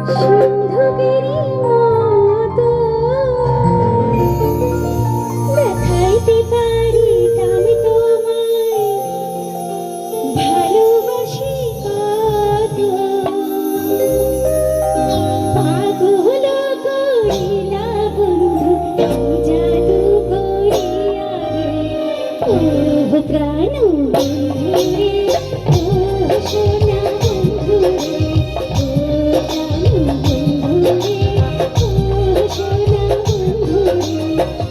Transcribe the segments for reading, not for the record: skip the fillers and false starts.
সিন্ধুকেরই মতো দেখাইতে পারি আমি তোমায় ভালোবাসি কত। পাগল করিলা বন্ধু জাদু করিয়া রে, ও প্রাণ বন্ধু রে, ও সোনা বন্ধু রে, ও প্রাণ বন্ধু রে, ও সোনা বন্ধু রে,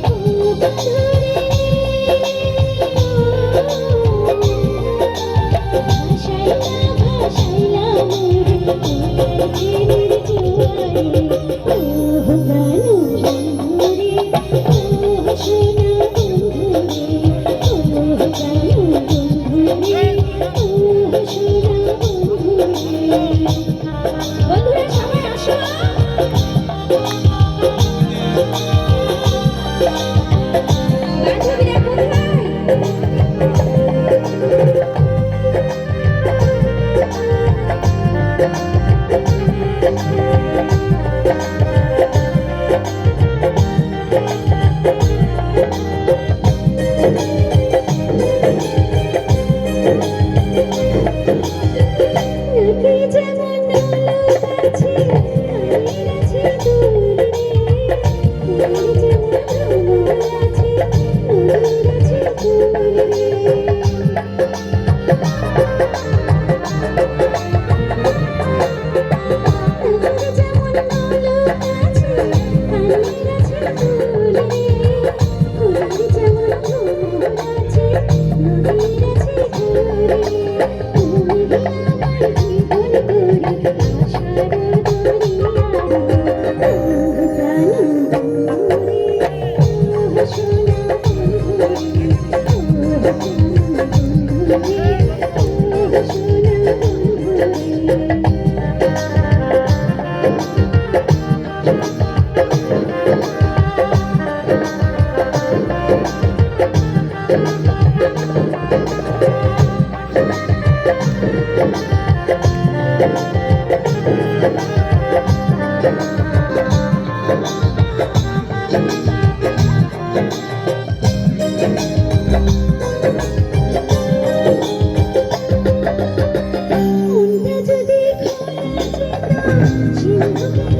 ও বন্ধু রে। ভাসাইলা ভাসাইলা মোরে তোমার প্রেমের জোয়ারে, ও প্রাণ বন্ধু রে, ও সোনা বন্ধু রে, ও প্রাণ বন্ধু রে, ও সোনা বন্ধু রে। বন্ধুরা সবাই আসো। বান্ধবীরা কোথায়? নাকি যেমন নলক আছে, কানের আছে দুল রে, ফুলের যেমন ভ্রমর আছে, মধুর আছে ফুল রে। নাকি যেমন নলক আছে, কানের আছে দুল রে, ফুলের যেমন ভ্রমর আছে, মধুর আছে ফুল রে। তুমি আমার জীবন গড়ি আশার দরিয়া রে, ও প্রাণ বন্ধু রে, ও সোনা বন্ধু রে, ও প্রাণ বন্ধু রে, ও সোনা বন্ধু রে। মনটা যদি খোলা যেত সিন্ধুকে